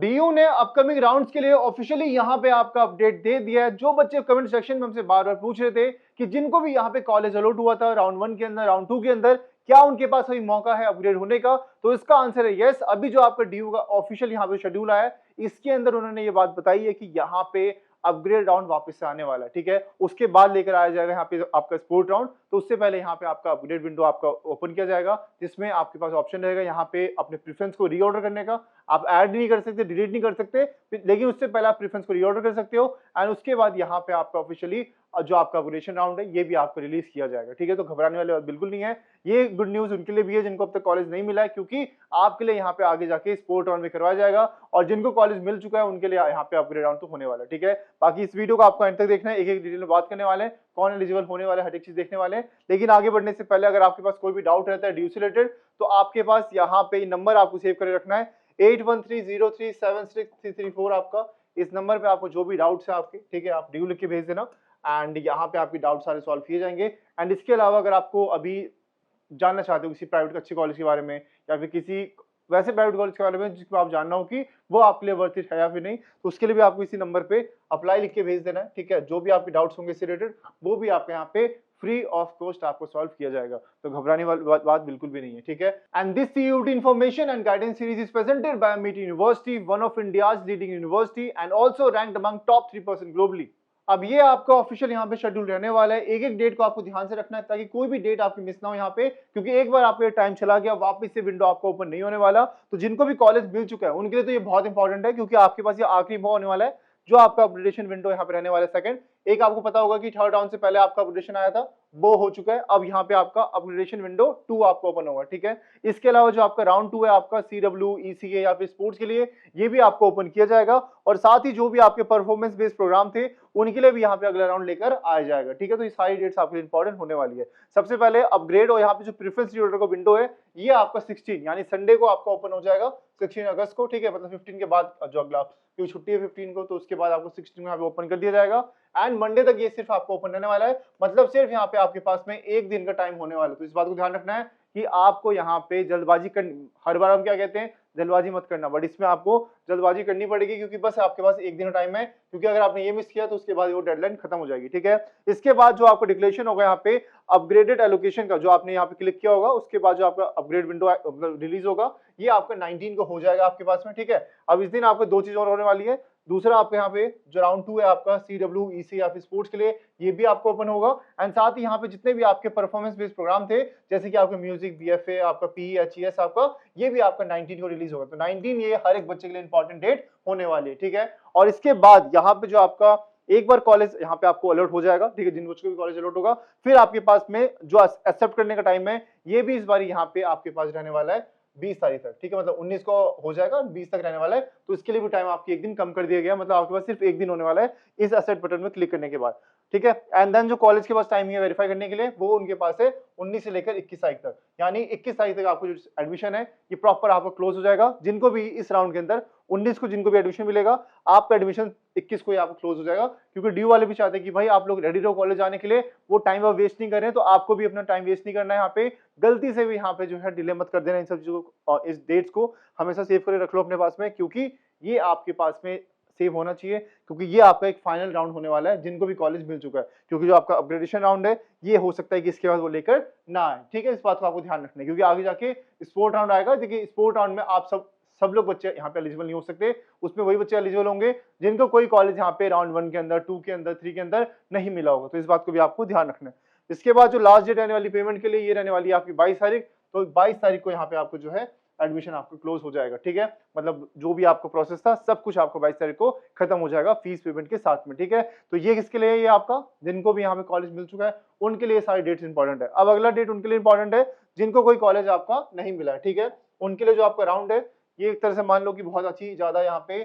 DU ने upcoming rounds के लिए ऑफिशियली यहाँ पे आपका अपडेट दे दिया है। जो बच्चे कमेंट सेक्शन में हमसे बार बार पूछ रहे थे कि जिनको भी यहाँ पे कॉलेज अलॉट हुआ था राउंड 1 के अंदर, राउंड 2 के अंदर, क्या उनके पास अभी मौका है अपग्रेड होने का, तो इसका आंसर है यस। अभी जो आपका डीयू का ऑफिशियल यहाँ पे शेड्यूल आया है, इसके अंदर उन्होंने ये बात बताई है कि यहाँ पे अपग्रेड राउंड वापस से आने वाला है, ठीक है। उसके बाद लेकर आया जाएगा यहाँ पे आपका स्पोर्ट राउंड, तो उससे पहले यहाँ पे आपका अपग्रेड विंडो आपका ओपन किया जाएगा, जिसमें आपके पास ऑप्शन रहेगा यहाँ पे अपने प्रेफरेंस को रीऑर्डर करने का। आप ऐड नहीं कर सकते, डिलीट नहीं कर सकते, लेकिन उससे पहले आप प्रेफरेंस को रीऑर्डर कर सकते हो। एंड उसके बाद यहाँ पे आपका ऑफिशियली जो आपका अपग्रेडेशन राउंड है ये भी आपको रिलीज किया जाएगा, ठीक है। तो घबराने वाली बात बिल्कुल नहीं है। ये गुड न्यूज उनके लिए भी है जिनको अब तक कॉलेज नहीं मिला है, क्योंकि आपके लिए यहाँ पे आगे जाके स्पोर्ट राउंड में करवाया जाएगा, और जिनको कॉलेज मिल चुका है उनके लिए यहाँ पे अपग्रेड राउंड तो होने वाला है, ठीक है। बाकी इस वीडियो को आपको एंड तक देखना है, एक एक डिटेल में बात करने वाले हैं, कौन एलिजिबल होने वाले, हर एक चीज देखने वाले हैं। लेकिन आगे बढ़ने से पहले अगर आपके पास कोई भी डाउट रहता है ड्यू से रिलेटेड, तो आपके पास यहाँ पे नंबर आपको सेव कर रखना है 8130376334 आपका। इस नंबर पे आपको जो भी डाउट्स है आपके, ठीक है, आप ड्यू लिख के भेज देना, एंड यहाँ पे आपके डाउट सारे सॉल्व किए जाएंगे। एंड इसके अलावा अगर आपको अभी जानना चाहते हो किसी प्राइवेट अच्छे कॉलेज के बारे में, या फिर किसी वैसे प्राइवेट कॉलेज के बारे में जिसको आप जानना हो कि वो आपके लिए वर्थ इट है या फिर नहीं, तो उसके लिए भी आपको इसी नंबर पे अप्लाई लिख के भेज देना है, ठीक है। जो भी आपके डाउट्स होंगे इससे रिलेटेड वो भी आपके यहाँ पे फ्री ऑफ कॉस्ट आपको सॉल्व किया जाएगा, तो घबराने वाली बात बिल्कुल भी नहीं है, ठीक है। And this CUET information and guidance series is presented by MIT university, one of India's leading university and also ranked among top 3% globally. अब ये आपका ऑफिशियल यहाँ पे शेड्यूल रहने वाला है, एक एक डेट को आपको ध्यान से रखना है ताकि कोई भी डेट आपकी मिस ना हो यहाँ पे, क्योंकि एक बार आपका टाइम चला गया वापस से विंडो आपको ओपन नहीं होने वाला। तो जिनको भी कॉलेज मिल चुका है उनके लिए तो ये बहुत इंपॉर्टेंट है, क्योंकि आपके पास ये आखिरी मौका होने वाला है जो आपका अपग्रेडेशन विंडो यहाँ पे रहने वाला है सेकंड। एक आपको पता होगा कि थर्ड राउंड से पहले आपका अपग्रेडेशन आया था, वो हो चुका है। अब यहाँ पे आपका अपग्रेडेशन विंडो 2 आपको ओपन होगा, ठीक है। इसके अलावा जो आपका राउंड 2 है आपका CW ECA या फिर स्पोर्ट्स के लिए, ये भी आपको ओपन किया जाएगा, और साथ ही जो भी आपके परफॉर्मेंस बेस्ड प्रोग्राम थे उनके लिए भी यहाँ पे अगला राउंड लेकर आया जाएगा, ठीक है। तो ये सारी डेट्स आपके लिए इंपॉर्टेंट होने वाली है। सबसे पहले अपग्रेड, और यहाँ पे जो प्रेफरेंस रीऑर्डर का विंडो है ये आपका 16 यानी संडे को आपका ओपन हो जाएगा, 16 अगस्त को, ठीक है। मतलब 15 के बाद जो अगला, क्योंकि छुट्टी है 15 को, तो उसके बाद आपको 16 में यहाँ पे ओपन कर दिया जाएगा। एंड मंडे तक ये सिर्फ आपको ओपन रहने वाला है, मतलब सिर्फ यहाँ पे आपके पास में एक दिन का टाइम होने वाला है। तो इस बात को ध्यान रखना है कि आपको यहाँ पे जल्दबाजी करनी, हर बार हम क्या कहते हैं जल्दबाजी मत करना, बट इसमें आपको जल्दबाजी करनी पड़ेगी, क्योंकि बस आपके पास एक दिन का टाइम है, क्योंकि अगर आपने ये मिस किया तो उसके बाद वो डेडलाइन खत्म हो जाएगी, ठीक है। इसके बाद जो आपको डिक्लेरेशन होगा यहाँ पे अपग्रेडेड एलोकेशन का, जो आपने यहाँ पे क्लिक किया होगा, उसके बाद जो आपका अपग्रेड विंडो रिलीज होगा ये आपका 19 को हो जाएगा आपके पास में, ठीक है। अब इस दिन आपको दो चीज और होने वाली है। दूसरा आपके यहाँ पे जो राउंड 2 है आपका CW EC या फिर स्पोर्ट्स के लिए, ये भी आपको ओपन होगा। एंड साथ ही यहाँ पे जितने भी आपके परफॉर्मेंस बेस्ड प्रोग्राम थे, जैसे कि आपका म्यूजिक, BFA, आपका PE HES, आपका ये भी आपका 19 को रिलीज होगा। तो 19 ये हर एक बच्चे के लिए इंपॉर्टेंट डेट होने वाली है, ठीक है। और इसके बाद यहाँ पे जो आपका एक बार कॉलेज यहाँ पे आपको अलर्ट हो जाएगा, ठीक है, जिन बच्चों को भी कॉलेज अलर्ट होगा, फिर आपके पास में जो एक्सेप्ट करने का टाइम है ये भी इस बार यहाँ पे आपके पास रहने वाला है 20 तारीख तक, ठीक है। मतलब 19 को हो जाएगा, 20 तक रहने वाला है, तो इसके लिए भी टाइम आपकी एक दिन कम कर दिया गया, मतलब आपके पास सिर्फ एक दिन होने वाला है इस एक्सेप्ट बटन में क्लिक करने के बाद, ठीक है। एंड देन जो कॉलेज के पास टाइम है वेरीफाई करने के लिए, वो उनके पास है 19 से लेकर 21 तारीख तक, यानी 21 तारीख तक आपको जो एडमिशन है ये प्रॉपर आपको क्लोज हो जाएगा। जिनको भी इस राउंड के अंदर 19 को जिनको भी एडमिशन मिलेगा, आपका एडमिशन 21 को ही आपको क्लोज हो जाएगा, क्योंकि ड्यू वाले भी चाहते हैं कि भाई आप लोग रेडी रहो कॉलेज आने के लिए, वो टाइम आप वेस्ट नहीं कर रहे हैं, तो आपको भी अपना टाइम वेस्ट नहीं करना है। यहाँ पे गलती से भी यहाँ पे जो है डिले मत कर देना इन सब चीजों को, इस डेट्स को हमेशा सेव करके रख लो अपने पास में, क्योंकि ये आपके पास में सेव होना चाहिए, क्योंकि ये आपका एक फाइनल राउंड होने वाला है जिनको भी कॉलेज मिल चुका है, क्योंकि जो आपका अपग्रेडेशन राउंड है ये हो सकता है कि इसके बाद वो लेकर ना आए, ठीक है। इस बात को आपको ध्यान रखना है, क्योंकि आगे जाके स्पोर्ट राउंड आएगा। देखिए स्पोर्ट राउंड में आप सब लोग बच्चे यहाँ पे एलिजिबल नहीं हो सकते, उसमें वही बच्चे एलिजिबल होंगे जिनको कोई कॉलेज यहाँ पे राउंड 1 के अंदर, 2 के अंदर, 3 के अंदर नहीं मिला होगा, तो इस बात को भी आपको ध्यान रखना है। इसके बाद जो लास्ट डेट रहने वाली पेमेंट के लिए ये रहने वाली है आपकी 22 तारीख, तो 22 तारीख को यहाँ पे आपको जो है एडमिशन आपको क्लोज हो जाएगा, ठीक है। मतलब जो भी आपका प्रोसेस था सब कुछ आपको 22 तारीख को खत्म हो जाएगा फीस पेमेंट के साथ में, ठीक है। तो ये किसके लिए, ये आपका जिनको भी यहाँ पे कॉलेज मिल चुका है उनके लिए सारी डेट्स इंपॉर्टेंट है। अब अगला डेट उनके लिए इंपॉर्टेंट है जिनको कोई कॉलेज आपका नहीं मिला है, ठीक है। उनके लिए जो आपका राउंड है ये एक तरह से मान लो कि बहुत अच्छी ज्यादा यहाँ पे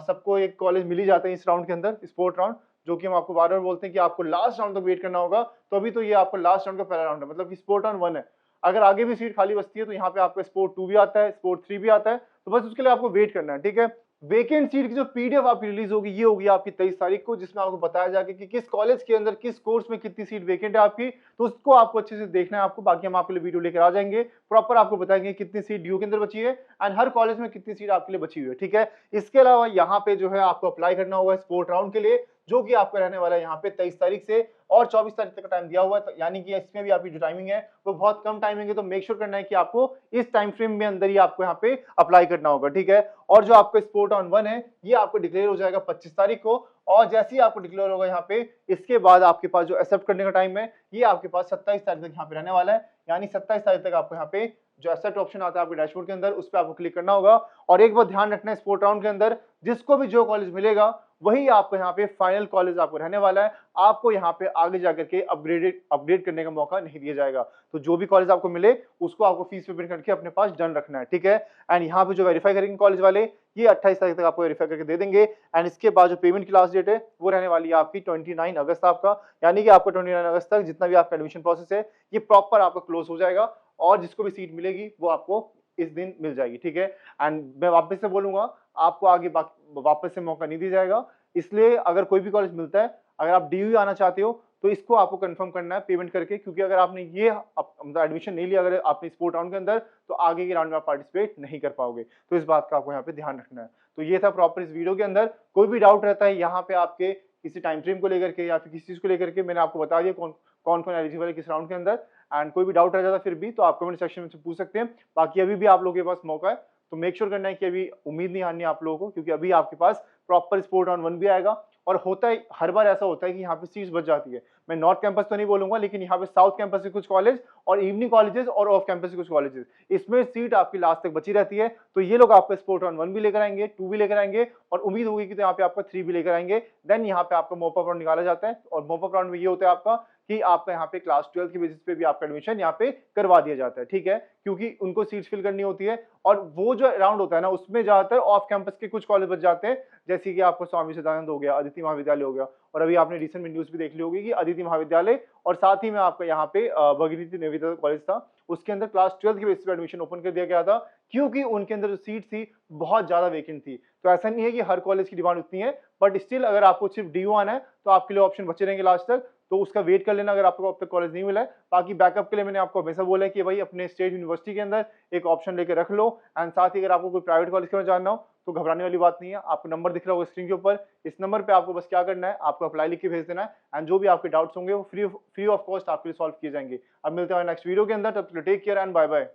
सबको एक कॉलेज मिल ही जाते हैं इस राउंड के अंदर, स्पोर्ट राउंड, जो कि हम आपको बार बार बोलते हैं कि आपको लास्ट राउंड तक वेट करना होगा। तो अभी तो ये आपको लास्ट राउंड का पहला राउंड है, मतलब कि स्पोर्ट राउंड 1 है। अगर आगे भी सीट खाली बचती है तो यहाँ पे आपका स्पोर्ट 2 भी आता है, स्पोर्ट 3 भी आता है, तो बस उसके लिए आपको वेट करना है, ठीक है। वेकेंट सीट की जो पीडीएफ आपकी रिलीज होगी ये होगी आपकी 23 तारीख को, जिसमें आपको बताया जाएगा कि किस कॉलेज के अंदर किस कोर्स में कितनी सीट वेकेंट है आपकी, तो उसको आपको अच्छे से देखना है आपको। बाकी हम आपके लिए वीडियो लेकर आ जाएंगे, प्रॉपर आपको बताएंगे कितनी सीट ड्यू के अंदर बची है एंड हर कॉलेज में कितनी सीट आपके लिए बची हुई है, ठीक है। इसके अलावा यहाँ पे जो है आपको अप्लाई करना होगा स्पोर्ट राउंड के लिए, जो कि आपका रहने वाला है यहाँ पे 23 तारीख से और 24 तारीख तक का टाइम दिया हुआ है, यानी कि इसमें भी आपकी जो टाइमिंग है वो बहुत कम टाइमिंग है, तो मेक श्योर करना है कि आपको इस टाइम फ्रेम में अंदर ही आपको यहाँ पे अप्लाई करना होगा, ठीक है। और जो आपका स्पोर्ट ऑन 1 है ये आपको डिक्लेयर हो जाएगा 25 तारीख को, और जैसे ही आपको डिक्लेयर होगा यहाँ पे, इसके बाद आपके पास जो एक्सेप्ट करने का टाइम है ये आपके पास 27 तारीख तक यहाँ पे रहने वाला है, यानी 27 तारीख तक आपको यहाँ पे जो एक्सेप्ट ऑप्शन आता है आपके डैशबोर्ड के अंदर उस पर आपको क्लिक करना होगा। और एक बात ध्यान रखना है, स्पोर्ट राउंड के अंदर जिसको भी जो कॉलेज मिलेगा वही आपको यहाँ पे फाइनल कॉलेज आपको रहने वाला है, आपको यहाँ पे आगे जाकर के अपग्रेड करने का मौका नहीं दिया जाएगा। तो जो भी कॉलेज आपको मिले उसको आपको फीस पेमेंट करके अपने पास डन रखना है, ठीक है। एंड यहाँ पे जो वेरीफाई करेंगे कॉलेज वाले ये 28 तारीख तक आपको वेरीफाई करके दे देंगे। एंड इसके बाद जो पेमेंट की लास्ट डेट है वो रहने वाली है आपकी 29 अगस्त आपका, यानी कि आपका 29 अगस्त तक जितना भी आपका एडमिशन प्रोसेस है ये प्रॉपर आपका क्लोज हो जाएगा, और जिसको भी सीट मिलेगी वो आपको इस दिन मिल जाएगी, ठीक है। एंड मैं वापस से बोलूंगा, आपको आगे वापस से मौका नहीं दिया जाएगा, इसलिए अगर कोई भी कॉलेज मिलता है, अगर आप डीयू आना चाहते हो तो इसको आपको कंफर्म करना है पेमेंट करके, क्योंकि अगर आपने ये एडमिशन नहीं लिया अगर आपने स्पोर्ट राउंड के अंदर, तो आगे के राउंड में आप पार्टिसिपेट नहीं कर पाओगे। तो इस बात का आपको यहाँ पे ध्यान रखना है। तो ये था प्रॉपर इस वीडियो के अंदर। कोई भी डाउट रहता है यहाँ पे आपके किसी टाइम फ्रेम को लेकर के या फिर किसी चीज को लेकर के, मैंने आपको बता दिया कौन कौन एलिजिबल है किस राउंड के अंदर। एंड कोई भी डाउट रह जाता फिर भी तो आप कमेंट सेक्शन में से पूछ सकते हैं। बाकी अभी भी आप लोगों के पास मौका है, तो मेक श्योर करना है कि अभी उम्मीद नहीं हारनी है आप लोगों को, क्योंकि अभी आपके पास प्रॉपर स्पोर्ट ऑन 1 भी आएगा। और होता है हर बार ऐसा होता है कि यहाँ पे सीट्स बच जाती है। मैं नॉर्थ कैंपस तो नहीं बोलूंगा, लेकिन यहाँ पे साउथ कैंपस के कुछ कॉलेज और इवनिंग कॉलेजेस और ऑफ कैंपस के कुछ कॉलेजेस, इसमें सीट आपकी लास्ट तक बची रहती है। तो ये लोग आपका स्पोर्ट ऑन 1 भी लेकर आएंगे, 2 भी लेकर आएंगे, और उम्मीद होगी कि तो यहाँ पे आपका 3 भी लेकर आएंगे। देन यहाँ पे आपका मोप अप राउंड निकाला जाता है, और मोप अप राउंड में ये होता है आपका कि आपका यहाँ पे क्लास 12 की बेसिस पे भी आपका एडमिशन यहाँ पे करवा दिया जाता है, ठीक है, क्योंकि उनको सीट्स फिल करनी होती है। और वो जो राउंड होता है ना, उसमें ज्यादातर ऑफ कैंपस के कुछ कॉलेज बच जाते हैं, जैसे कि आपको स्वामी विवेकानंद हो गया, अदिति महाविद्यालय हो गया, और अभी आपने रिसेंट में न्यूज भी देख ली होगी कि अदिति महाविद्यालय और साथ ही में आपका यहाँ पे भगीरथी निवेदिता कॉलेज था, उसके अंदर क्लास 12 की बेसिस पे एडमिशन ओपन कर दिया गया था, क्योंकि उनके अंदर जो सीट थी बहुत ज्यादा वेकेंट थी। तो ऐसा नहीं है कि हर कॉलेज की डिमांड उतनी है, बट स्टिल अगर आपको सिर्फ डीयू आना है तो आपके लिए ऑप्शन बचे रहेंगे लास्ट तक, तो उसका वेट कर लेना अगर आपको अब तक कॉलेज नहीं मिला है। बाकी बैकअप के लिए मैंने आपको हमेशा बोला है कि भाई अपने स्टेट यूनिवर्सिटी के अंदर एक ऑप्शन लेकर रख लो। एंड साथ ही अगर आपको कोई प्राइवेट कॉलेज में जानना हो तो घबराने वाली बात नहीं है, आपको नंबर दिख रहा होगा स्क्रीन के ऊपर, इस नंबर पे आपको बस क्या करना है, आपको अप्लाई लिख के भेज देना है, एंड जो भी आपके डाउट्स होंगे वो फ्री ऑफ कॉस्ट आपके लिए सॉल्व किए जाएंगे। अब मिलते हैं नेक्स्ट वीडियो के अंदर, तब तक take care and bye bye.